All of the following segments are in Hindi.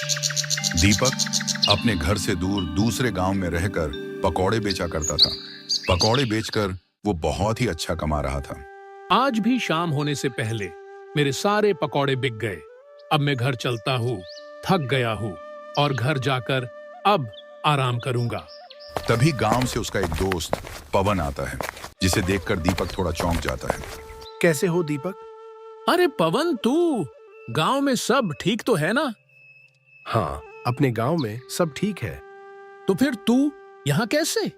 दीपक अपने घर से दूर दूसरे गांव में रहकर पकौड़े बेचा करता था। पकौड़े बेचकर वो बहुत ही अच्छा कमा रहा था। आज भी शाम होने से पहले मेरे सारे पकौड़े बिक गए। अब मैं घर चलता हूँ, थक गया हूँ और घर जाकर अब आराम करूंगा। तभी गांव से उसका एक दोस्त पवन आता है, जिसे देखकर दीपक थोड़ा चौंक जाता है। कैसे हो दीपक? अरे पवन, तू गांव में सब ठीक तो है ना? हाँ, अपने गांव में सब ठीक है। तो फिर तू यहाँ कैसे?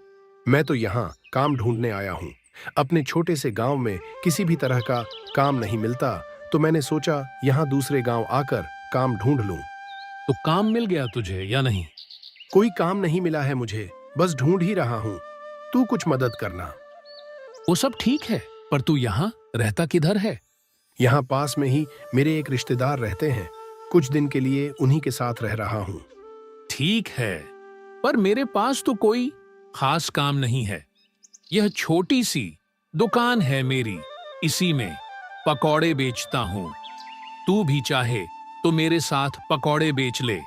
मैं तो यहाँ काम ढूंढने आया हूँ। अपने छोटे से गांव में किसी भी तरह का काम नहीं मिलता, तो मैंने सोचा यहाँ दूसरे गांव आकर काम ढूंढ लूं। तो काम मिल गया तुझे या नहीं? कोई काम नहीं मिला है मुझे, बस ढूंढ ही रहा हूँ। तू कुछ मदद करना। वो सब ठीक है, पर तू यहाँ रहता किधर है? यहाँ पास में ही मेरे एक रिश्तेदार रहते हैं। कुछ दिन के लिए उन्हीं के साथ रह रहा हूँ। ठीक है, पर मेरे पास तो कोई खास काम नहीं है। यह छोटी सी दुकान है मेरी, इसी में पकौड़े बेचता हूँ। तू भी चाहे तो मेरे साथ पकौड़े बेच ले।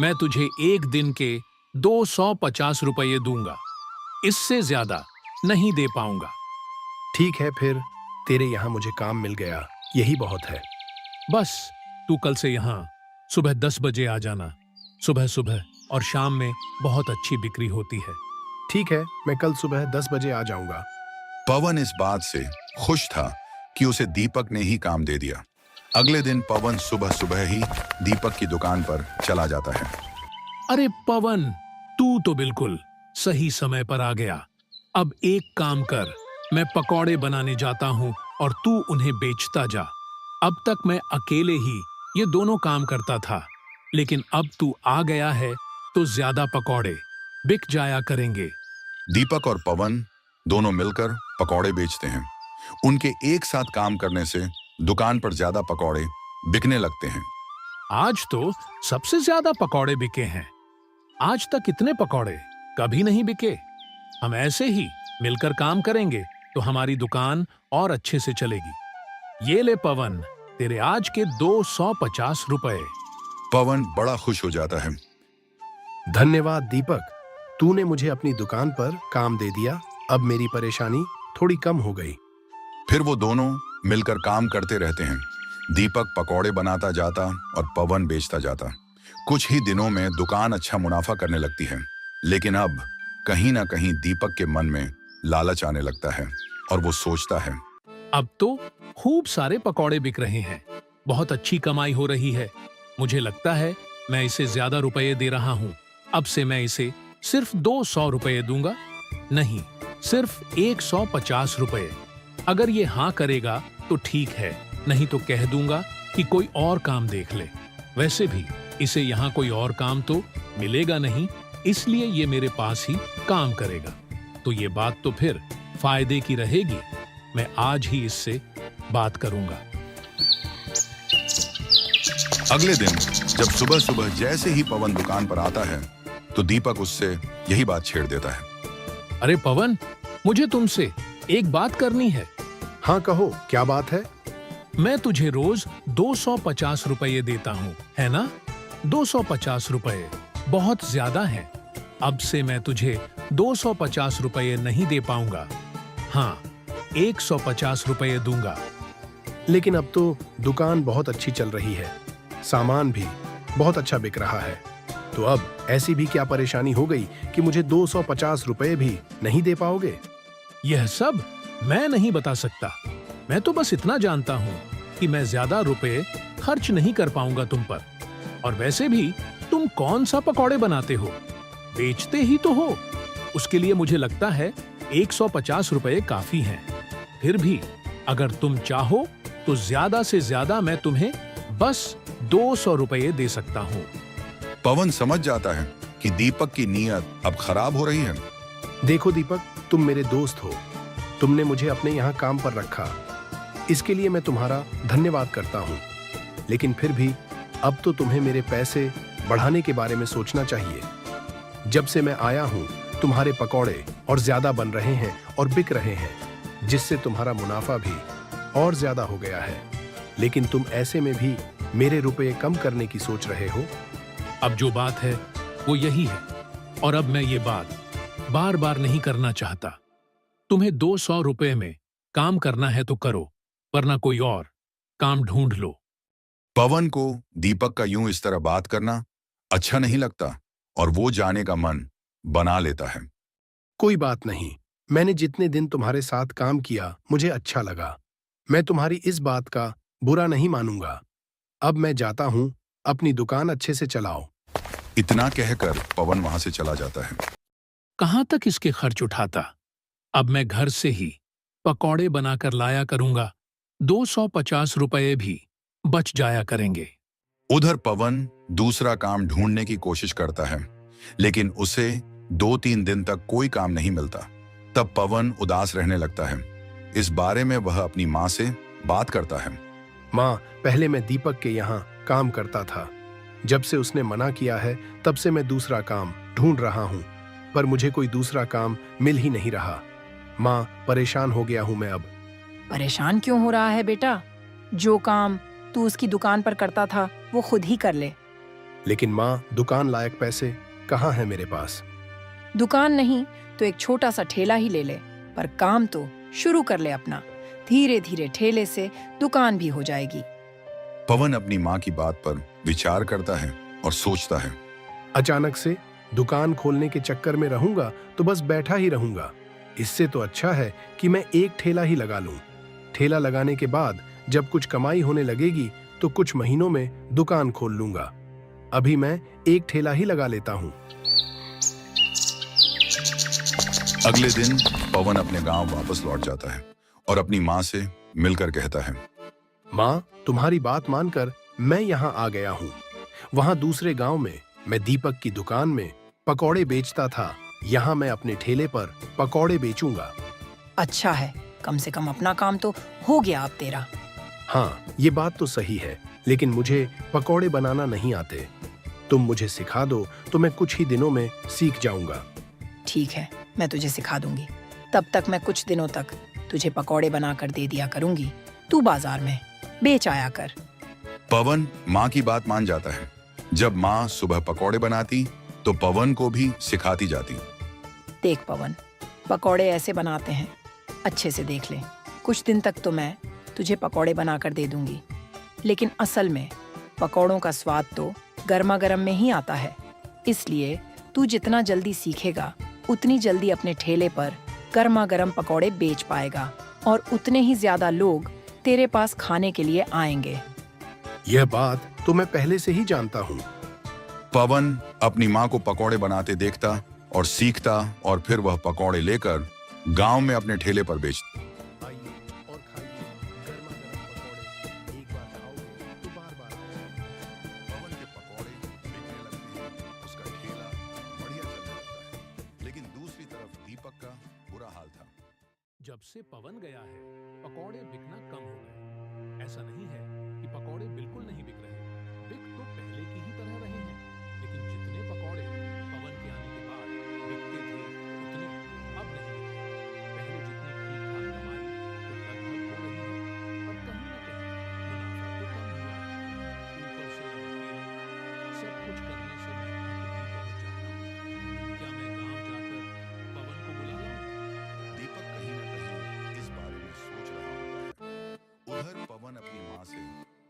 मैं तुझे एक दिन के 250 रुपये दूंगा, इससे ज्यादा नहीं दे पाऊंगा। ठीक है, फिर तेरे यहाँ मुझे काम मिल गया, यही बहुत है। बस तू कल से यहाँ सुबह 10 बजे आ जाना। सुबह सुबह और शाम में बहुत अच्छी बिक्री होती है। ठीक है, मैं कल सुबह 10 बजे आ जाऊंगा। पवन इस बात से खुश था कि उसे दीपक ने ही काम दे दिया। अगले दिन पवन सुबह सुबह ही दीपक की दुकान पर चला जाता है। अरे पवन, तू तो बिल्कुल सही समय पर आ गया। अब एक काम कर, मैं पकौड़े बनाने जाता हूँ और तू उन्हें बेचता जा। अब तक मैं अकेले ही ये दोनों काम करता था, लेकिन अब तू आ गया है तो ज्यादा पकौड़े बिक जाया करेंगे। दीपक और पवन दोनों मिलकर पकौड़े बेचते हैं। उनके एक साथ काम करने से दुकान पर ज्यादा पकौड़े बिकने लगते हैं। आज तो सबसे ज्यादा पकौड़े बिके हैं। आज तक इतने पकौड़े कभी नहीं बिके। हम ऐसे ही मिलकर काम करेंगे तो हमारी दुकान और अच्छे से चलेगी। ये ले पवन, तेरे आज के 250 रुपए। पवन बड़ा खुश हो जाता है। धन्यवाद दीपक, तूने मुझे अपनी दुकान पर काम दे दिया। अब मेरी परेशानी थोड़ी कम हो गई। फिर वो दोनों मिलकर काम करते रहते हैं। दीपक पकौड़े बनाता जाता और पवन बेचता जाता। कुछ ही दिनों में दुकान अच्छा मुनाफा करने लगती है, लेकिन अब कहीं ना कहीं दीपक के मन में लालच आने लगता है और वो सोचता है, अब तो खूब सारे पकौड़े बिक रहे हैं, बहुत अच्छी कमाई हो रही है। मुझे लगता है मैं इसे ज्यादा रुपए दे रहा हूँ। अब से मैं इसे सिर्फ 200 रुपये दूंगा, नहीं सिर्फ 150 रुपये। अगर ये हाँ करेगा तो ठीक है, नहीं तो कह दूंगा कि कोई और काम देख ले। वैसे भी इसे यहाँ कोई और काम तो मिलेगा नहीं, इसलिए ये मेरे पास ही काम करेगा। तो ये बात तो फिर फायदे की रहेगी। मैं आज ही इससे बात करूंगा। अगले दिन जब सुबह सुबह जैसे ही पवन दुकान पर आता है तो दीपक उससे यही बात छेड़ देता है। अरे पवन, मुझे तुमसे एक बात करनी है। हाँ कहो, क्या बात है? मैं तुझे रोज 250 रुपये देता हूँ, है ना? 250 रुपये बहुत ज्यादा है। अब से मैं तुझे 250 रुपये नहीं दे पाऊंगा। हाँ, 150 रुपये दूंगा। लेकिन अब तो दुकान बहुत अच्छी चल रही है, सामान भी बहुत अच्छा बिक रहा है। तो अब ऐसी भी क्या परेशानी हो गई कि मुझे 250 रुपये भी नहीं दे पाओगे? यह सब मैं नहीं बता सकता। मैं तो बस इतना जानता हूँ कि मैं ज्यादा रुपए खर्च नहीं कर पाऊंगा तुम पर। और वैसे भी तुम कौन सा पकौड़े बनाते हो, बेचते ही तो हो। उसके लिए मुझे लगता है 150 रुपये काफी हैं। फिर भी अगर तुम चाहो तो ज्यादा से ज्यादा मैं तुम्हें बस 200 रुपये दे सकता हूँ। पवन समझ जाता है कि दीपक की नीयत अब खराब हो रही है। देखो दीपक, तुम मेरे दोस्त हो, तुमने मुझे अपने यहाँ काम पर रखा, इसके लिए मैं तुम्हारा धन्यवाद करता हूँ। लेकिन फिर भी अब तो तुम्हें मेरे पैसे बढ़ाने के बारे में सोचना चाहिए। जब से मैं आया हूँ तुम्हारे पकौड़े और ज्यादा बन रहे हैं और बिक रहे हैं, जिससे तुम्हारा मुनाफा भी और ज्यादा हो गया है। लेकिन तुम ऐसे में भी मेरे रुपए कम करने की सोच रहे हो। अब जो बात है वो यही है, और अब मैं ये बात बार बार नहीं करना चाहता। तुम्हें 200 रुपए में काम करना है तो करो, वरना कोई और काम ढूंढ लो। पवन को दीपक का यूं इस तरह बात करना अच्छा नहीं लगता और वो जाने का मन बना लेता है। कोई बात नहीं, मैंने जितने दिन तुम्हारे साथ काम किया मुझे अच्छा लगा। मैं तुम्हारी इस बात का बुरा नहीं मानूंगा। अब मैं जाता हूं, अपनी दुकान अच्छे से चलाओ। इतना कहकर पवन वहां से चला जाता है। कहां तक इसके खर्च उठाता? अब मैं घर से ही पकौड़े बनाकर लाया करूंगा, 250 रुपए भी बच जाया करेंगे। उधर पवन दूसरा काम ढूंढने की कोशिश करता है, लेकिन उसे 2-3 दिन तक कोई काम नहीं मिलता। तब पवन उदास रहने लगता है। इस बारे में वह अपनी माँ से बात करता है। माँ, पहले मैं दीपक के यहाँ काम करता था। जब से उसने मना किया है तब से मैं दूसरा काम ढूंढ रहा हूँ, पर मुझे कोई दूसरा काम मिल ही नहीं रहा। माँ, परेशान हो गया हूँ मैं अब। परेशान क्यों हो रहा है बेटा? जो काम तू उसकी दुकान पर करता था वो खुद ही कर ले। लेकिन माँ, दुकान लायक पैसे कहाँ है मेरे पास? दुकान नहीं तो एक छोटा सा ठेला ही ले ले, पर काम तो शुरू कर ले अपना। धीरे धीरे ठेले से दुकान भी हो जाएगी। पवन अपनी माँ की बात पर विचार करता है और सोचता है। अचानक से दुकान खोलने के चक्कर में रहूंगा तो बस बैठा ही रहूंगा। इससे तो अच्छा है कि मैं एक ठेला ही लगा लूं। ठेला लगाने के बाद जब कुछ कमाई होने लगेगी तो कुछ महीनों में दुकान खोल लूंगा। अभी मैं एक ठेला ही लगा लेता हूं। अगले दिन पवन अपने गांव वापस लौट जाता है और अपनी माँ से मिलकर कहता है। माँ, तुम्हारी बात मानकर मैं यहाँ आ गया हूँ। वहाँ दूसरे गांव में मैं दीपक की दुकान में पकौड़े बेचता था। यहाँ मैं अपने ठेले पर पकौड़े बेचूंगा। अच्छा है, कम से कम अपना काम तो हो गया अब तेरा। हाँ, ये बात तो सही है, लेकिन मुझे पकौड़े बनाना नहीं आते। तुम मुझे सिखा दो तो मैं कुछ ही दिनों में सीख जाऊंगा। ठीक है, मैं तुझे सिखा दूंगी। तब तक मैं कुछ दिनों तक तुझे पकौड़े बनाकर दे दिया करूंगी। तू बाजार में बेच आया कर। पवन माँ की बात मान जाता है। जब माँ सुबह पकौड़े बनाती तो पवन को भी सिखाती जाती। देख पवन, पकौड़े ऐसे बनाते हैं, अच्छे से देख ले। कुछ दिन तक तो मैं तुझे पकौड़े बनाकर दे दूंगी, लेकिन असल में पकौड़ों का स्वाद तो गर्मा गर्म में ही आता है। इसलिए तू जितना जल्दी सीखेगा उतनी जल्दी अपने ठेले पर गर्मा गर्म पकौड़े बेच पाएगा और उतने ही ज्यादा लोग तेरे पास खाने के लिए आएंगे। यह बात तो मैं पहले से ही जानता हूँ। पवन अपनी माँ को पकौड़े बनाते देखता और सीखता और फिर वह पकौड़े लेकर गांव में अपने ठेले पर बेचता। आइए और खाइए गर्मा गर्म पकौड़े। एक बार खाओगे तो बार बार आओगे। पवन के पकौड़े बिकने लगते हैं, उसका ठेला बढ़िया चलने लगता है। लेकिन दूसरी तरफ दीपक का बुरा हाल था। जब से पवन गया है, पकौड़े बिकना कम हो गए। ऐसा नहीं है कि पकौड़े बिल्कुल नहीं बिक रहे, बिक तो पहले की ही तरह रहे हैं, लेकिन जितने पकौड़े पवन के आने के बाद बिकते थे उतने अब नहीं बिकते। पहले जितनी ठीक ठाक कमाई तो लगभग हो रही है, पर कहीं न कहीं मुनाफा तो कम हुआ है। ऊपर से अकेले सब कुछ करने से मैं थक भी बहुत जाता हूँ। क्या मैं गांव जाकर पवन को बुला लाऊं? दीपक कहीं न कहीं इस बारे में सोच रहा होता है। उधर पवन अपनी माँ से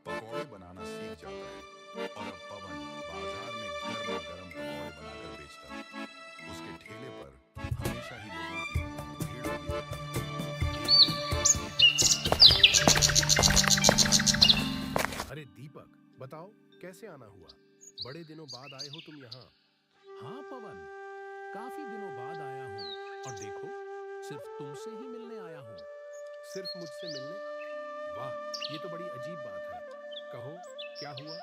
पकौड़े बनाना सीख जाता है और अब पवन बाजार में गर्मा गर्म पकौड़े बनाकर बेचता है। उसके ठेले पर हमेशा ही लोगों की भीड़ लगी रहती है। अरे दीपक, बताओ कैसे आना हुआ? बड़े दिनों बाद आए हो तुम यहाँ। हाँ पवन, काफी दिनों बाद आया हूँ और देखो, सिर्फ तुमसे ही मिलने आया हूँ। सिर्फ मुझसे मिलने? वाह, ये तो बड़ी अजीब बात है। कहो, क्या हुआ?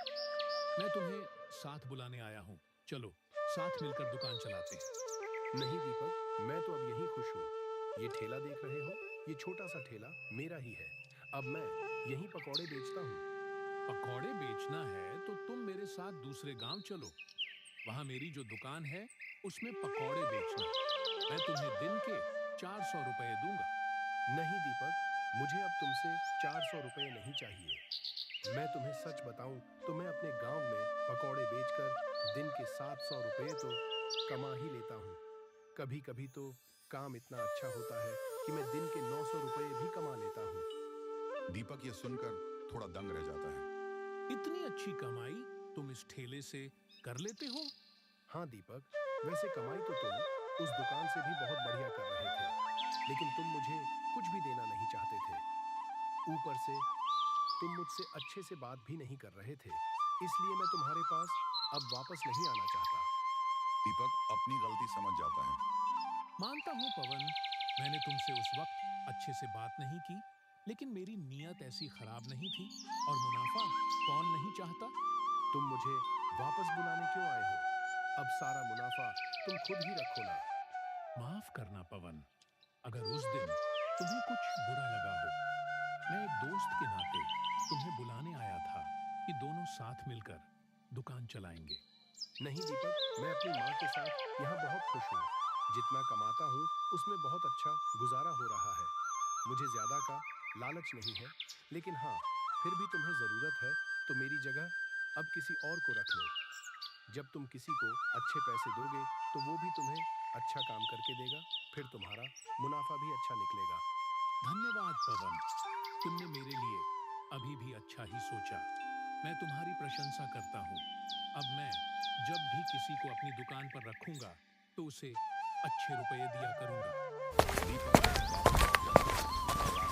मैं तुम्हें साथ बुलाने आया हूँ। चलो साथ मिलकर दुकान चलाते हैं। नहीं दीपक, मैं तो अब यहीं खुश हूँ। ये ठेला देख रहे हो? ये छोटा सा ठेला मेरा ही है। अब मैं यहीं पकौड़े बेचता हूँ। पकौड़े बेचना है तो तुम मेरे साथ दूसरे गांव चलो। वहां मेरी जो दुकान है उसमें पकौड़े बेचना। मैं तुम्हें दिन के 400 रुपए दूंगा। नहीं दीपक, मुझे अब तुमसे 400 रुपए नहीं चाहिए। मैं तुम्हें सच बताऊं तो मैं अपने गांव में पकौड़े बेचकर दिन 700 रुपये तो कमा ही लेता हूँ। कभी कभी तो काम इतना अच्छा होता है कि मैं दिन के 900 रुपये भी कमा लेता हूँ। दीपक ये सुनकर थोड़ा दंग रह जाता है। इतनी अच्छी कमाई तुम इस ठेले से कर लेते हो? हाँ दीपक, वैसे कमाई तो तुम उस दुकान से भी बहुत बढ़िया कर रहे थे, लेकिन तुम मुझे कुछ भी देना नहीं चाहते थे। ऊपर से तुम मुझसे अच्छे से बात भी नहीं कर रहे थे, इसलिए मैं तुम्हारे पास अब वापस नहीं आना चाहता। दीपक अपनी गलती समझ जाता है। मानता हूँ पवन, मैंने तुमसे उस वक्त अच्छे से बात नहीं की, लेकिन मेरी नीयत ऐसी खराब नहीं थी और मुनाफा कौन नहीं चाहता। तुम मुझे वापस बुलाने क्यों आए हो? अब सारा मुनाफा तुम खुद ही रखो ना। माफ करना पवन, अगर उस दिन तुम्हें कुछ बुरा लगा हो। मैं एक दोस्त के नाते तुम्हें बुलाने आया था कि दोनों साथ मिलकर दुकान चलाएंगे। नहीं दीपक, मैं अपनी माँ के साथ यहाँ बहुत खुश हूँ। जितना कमाता हूँ उसमें बहुत अच्छा गुजारा हो रहा है। मुझे ज्यादा का लालच नहीं है, लेकिन हाँ, फिर भी तुम्हें जरूरत है तो मेरी जगह अब किसी और को रख लो। जब तुम किसी को अच्छे पैसे दोगे तो वो भी तुम्हें अच्छा काम करके देगा, फिर तुम्हारा मुनाफा भी अच्छा निकलेगा। धन्यवाद पवन, तुमने मेरे लिए अभी भी अच्छा ही सोचा। मैं तुम्हारी प्रशंसा करता हूँ। अब मैं जब भी किसी को अपनी दुकान पर रखूंगा तो उसे अच्छे रुपए दिया करूंगा। दीपक वापस लौट जाता है।